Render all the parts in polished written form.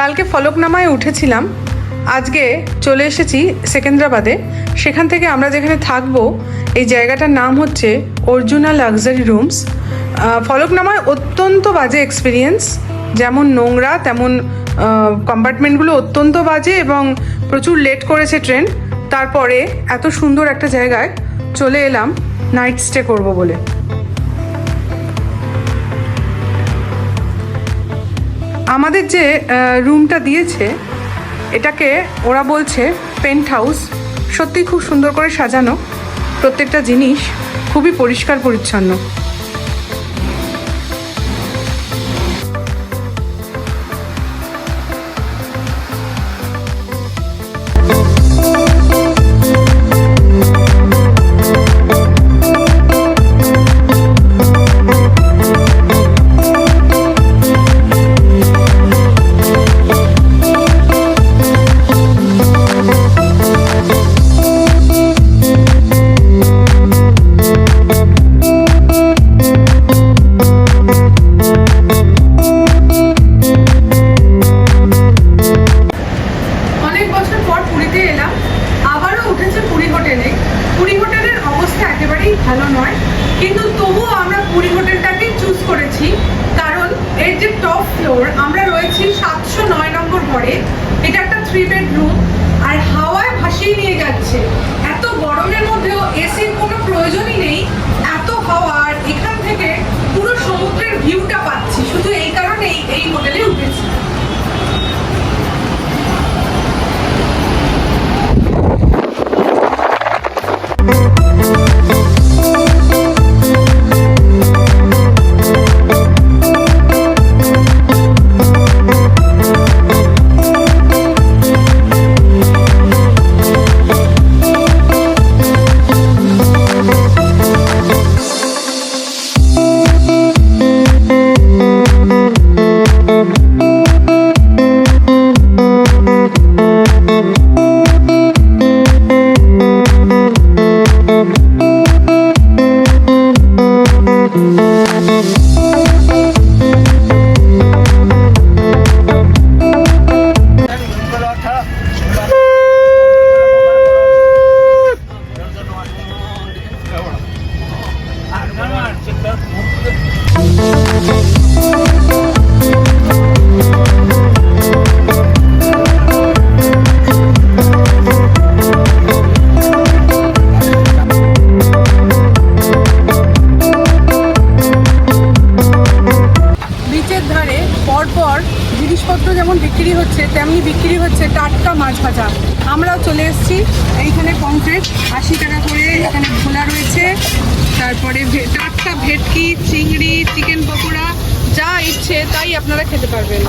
কালকে ফলকনামায় উঠেছিলাম, আজকে চলে এসেছি সেকেন্দ্রাবাদে। সেখান থেকে আমরা যেখানে থাকবো এই জায়গাটার নাম হচ্ছে অর্জুনা লাক্সারি রুমস। ফলকনামায় অত্যন্ত বাজে এক্সপিরিয়েন্স, যেমন নোংরা তেমন কম্পার্টমেন্টগুলো অত্যন্ত বাজে এবং প্রচুর লেট করেছে ট্রেন। তারপরে এত সুন্দর একটা জায়গায় চলে এলাম নাইট স্টে করবো বলে। আমাদের যে রুমটা দিয়েছে এটাকে ওরা বলছে পেন্ট হাউস। সত্যি খুব সুন্দর করে সাজানো, প্রত্যেকটা জিনিস খুবই পরিষ্কার পরিচ্ছন্ন। ভালো নয়, কিন্তু তবুও আমরা পুরী হোটেলটাকে চুজ করেছি, কারণ এর যে টপ ফ্লোর, আমরা রয়েছি 709 নম্বর ঘরে। এটা একটা 3 বেডরুম আর হাওয়ায় ভাসিয়ে নিয়ে যাচ্ছে। এত গরমের মধ্যেও এসির কোনো প্রয়োজনই নেই, এত হাওয়া। আর এখান থেকে পুরো সমুদ্রের ভিউটা পাচ্ছি, শুধু এই কারণেই এই হোটেলে উঠেছি। জিনিসপত্র যেমন বিক্রি হচ্ছে তেমনি বিক্রি হচ্ছে টাটকা মাছ ভাজা। আমরাও চলে এসেছি। এইখানে পমফ্রেট 80 টাকা করে, এখানে ভোলা রয়েছে, তারপরে টাটকা ভেটকি, চিংড়ি, চিকেন পকোড়া, যা ইচ্ছে তাই আপনারা খেতে পারবেন।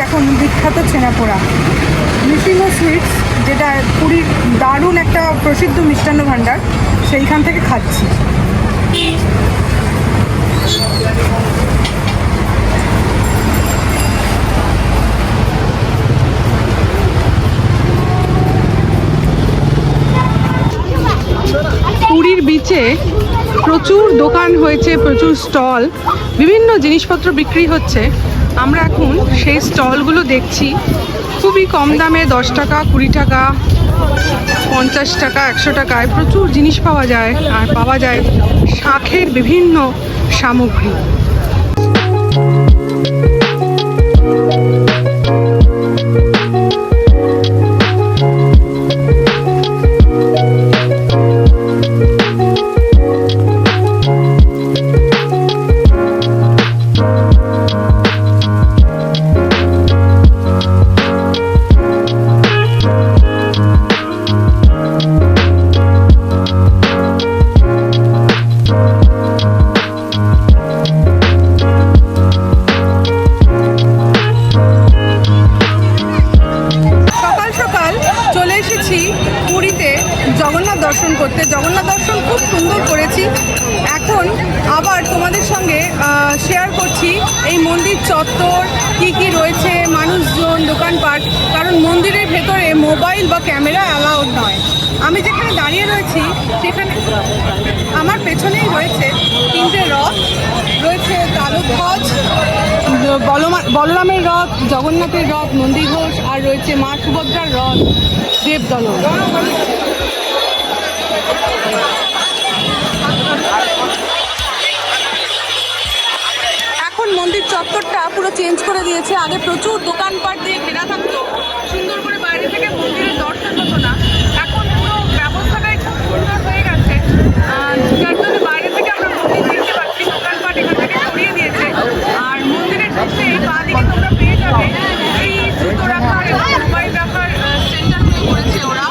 এখন বিখ্যাত ছেনাপোড়া নৃসিংহ সুইটস, যেটা পুরীর দারুণ একটা প্রসিদ্ধ মিষ্টান্ন ভাণ্ডার, সেইখান থেকে খাচ্ছি। পুরীর বিচে প্রচুর দোকান হয়েছে, প্রচুর স্টল, বিভিন্ন জিনিসপত্র বিক্রি হচ্ছে। আমরা এখন সেই স্টলগুলো দেখছি। খুবই কম দামে 10 টাকা, 20 টাকা, 50 টাকা, 100 টাকায় প্রচুর জিনিস পাওয়া যায়। আর পাওয়া যায় শাঁখের বিভিন্ন সামগ্রী। খুব সুন্দর করেছি। এখন আবার তোমাদের সঙ্গে শেয়ার করছি এই মন্দির চত্বর কি কি রয়েছে, মানুষজন, দোকানপাট। কারণ মন্দিরের ভেতরে মোবাইল বা ক্যামেরা অ্যালাউড নয়। আমি যেখানে দাঁড়িয়ে রয়েছি সেখানে আমার পেছনেই রয়েছে 3টে রথ, রয়েছে তালধ্বজ, বলরামের রথ, জগন্নাথের রথ, নন্দীঘোষ, আর রয়েছে মা সুভদ্রার রথ, দেবদলন। এখন মন্দির চত্বরটা পুরো চেঞ্জ করে দিয়েছে। আগে প্রচুর দোকানপাট দিয়ে ঘেরা থাকতো, সুন্দর করে বাইরে থেকে মন্দিরের দর্শন হতো না। এখন পুরো ব্যবস্থাটাই খুব সুন্দর হয়ে গেছে, যার জন্য বাইরে থেকে আমরা মন্দির দেখতে পাচ্ছি। দোকানপাট এখান থেকে সরিয়ে দিয়েছে। আর মন্দিরের ঢুকতেই বাঁ দিকে তোমরা পেয়ে যাবে এই জুতো রাখার এবং মোবাইল রাখার সেন্টারগুলো করেছে ওরা।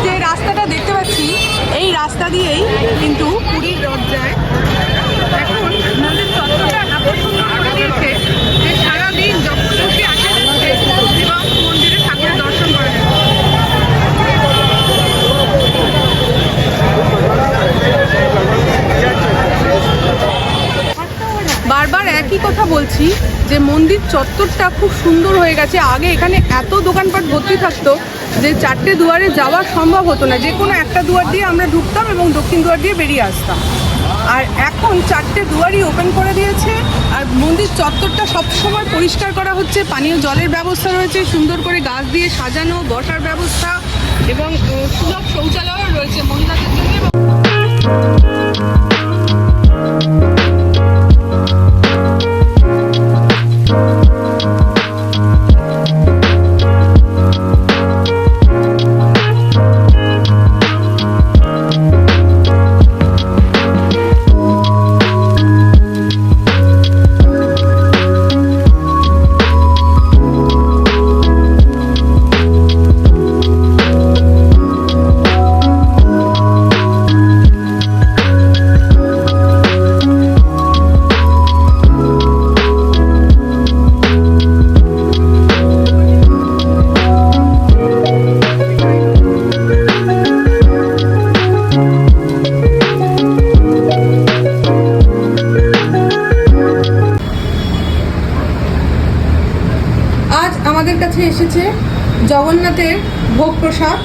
যে রাস্তাটা দেখতে পাচ্ছি এই রাস্তা দিয়েই কিন্তু পুরীর রথ যায়। এখন মন্দির চত্বরটা এত সুন্দর করে দিয়েছে যে সারাদিন যখন খুশি আসে এবং মন্দিরে ঠাকুরের দর্শন করে যায়। বারবার একই কথা বলছি যে মন্দির চত্বরটা খুব সুন্দর হয়ে গেছে। আগে এখানে এত দোকানপাট ভর্তি থাকতো যে 4টে দুয়ারে যাওয়া সম্ভব হতো না। যে কোনো একটা দুয়ার দিয়ে আমরা ঢুকতাম এবং দক্ষিণ দুয়ার দিয়ে বেরিয়ে আসতাম। আর এখন 4টে দুয়ারই ওপেন করে দিয়েছে। আর মন্দির চত্বরটা সবসময় পরিষ্কার করা হচ্ছে, পানীয় জলের ব্যবস্থা রয়েছে, সুন্দর করে গাছ দিয়ে সাজানো, বসার ব্যবস্থা এবং সুলভ শৌচালয়ও রয়েছে মহিলাদের জন্য। আমাদের কাছে এসেছে জগন্নাথের ভোগ প্রসাদ,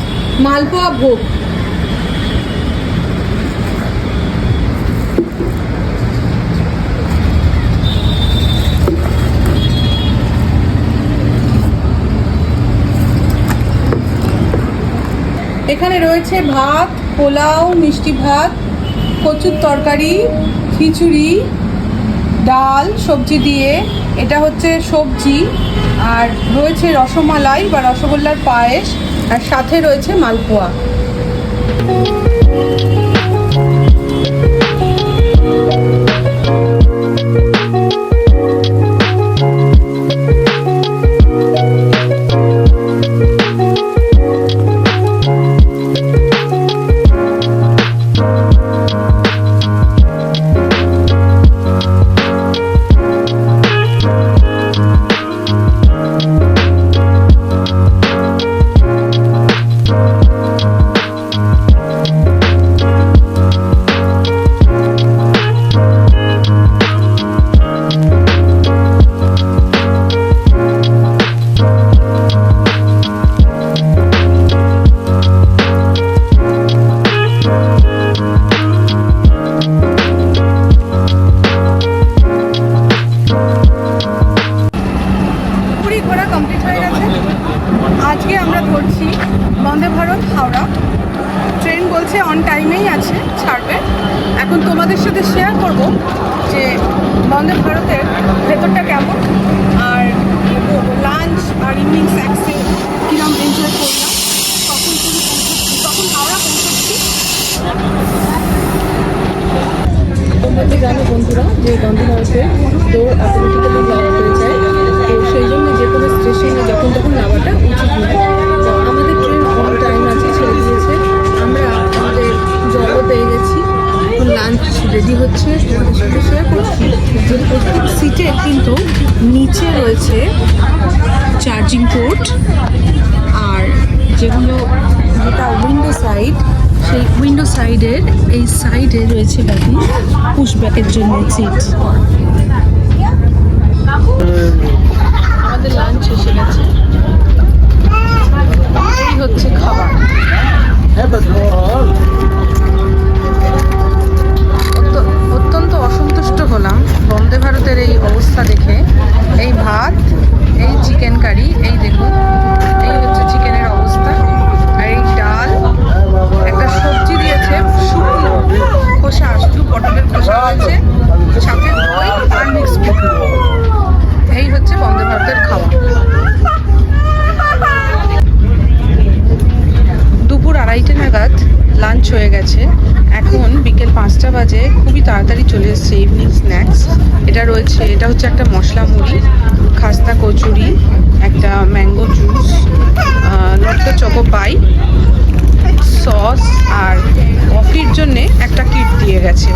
মালপোয়া ভোগ। এখানে রয়েছে ভাত, পোলাও, মিষ্টি ভাত, কচুর তরকারি, খিচুড়ি, ডাল, সবজি দিয়ে। এটা হচ্ছে সবজি। আর রয়েছে রসমালাই বা রসগোল্লার পায়েস, আর সাথে রয়েছে মালপোয়া। আজকে আমরা ধরছি বন্দে ভারত হাওড়া ট্রেন, বলছে অন টাইমেই আছে, ছাড়বে। এখন তোমাদের সাথে শেয়ার করব যে বন্দে ভারতের ভেতরটা কেমন, আর লাঞ্চ আর ইভিনিং স্ন্যাক্সে কীরকম এনজয় করলাম, কখন হাওড়া পৌঁছচ্ছি। তোমরা তো জানো বন্ধুরা যে বন্দে ভারতের দৌড় অটোমেটিক্যালি যাওয়া হয়ে যায়, তো সেই জন্য যে কোনো স্টেশনে যখন তখন নামাটা উচিত নয়। তো আমাদের ট্রেন অন টাইম আছে, ছেড়ে দিয়েছে। আমরা আমাদের হচ্ছে সিটের কিন্তু নিচে রয়েছে চার্জিং পোর্ট, আর যেটা উইন্ডো সাইড, সেই উইন্ডো সাইডের এই সাইডে রয়েছে বাকি পুশব্যাকের জন্য সিট। আমাদের লাঞ্চ এসে গেছে, এই হচ্ছে খাবার। অত্যন্ত অসন্তুষ্ট হলাম বন্দে ভারতের এই অবস্থা দেখে। এই ভাত, এই চিকেন কারি, এই দেখুন, এই হচ্ছে চিকেনের অবস্থা, আর এই ডাল, একটা সবজি দিয়েছে শুকনো খোসা, শুধু পটলের খোসা রয়েছে, সাথে দই আর মিক্স। এই হচ্ছে বন্দে ভারতের খাওয়া। দুপুর 2:30 নাগাদ লাঞ্চ হয়ে গেছে, এখন বিকেল 5টা বাজে। খুবই তাড়াতাড়ি চলে এসছে ইভিনিং স্ন্যাক্স। এটা হচ্ছে একটা মশলা মুড়ি, খাস্তা কচুরি, একটা ম্যাঙ্গো জুস, লটকা চকো পাই, সস, আর কফির জন্যে একটা কিট দিয়ে গেছে।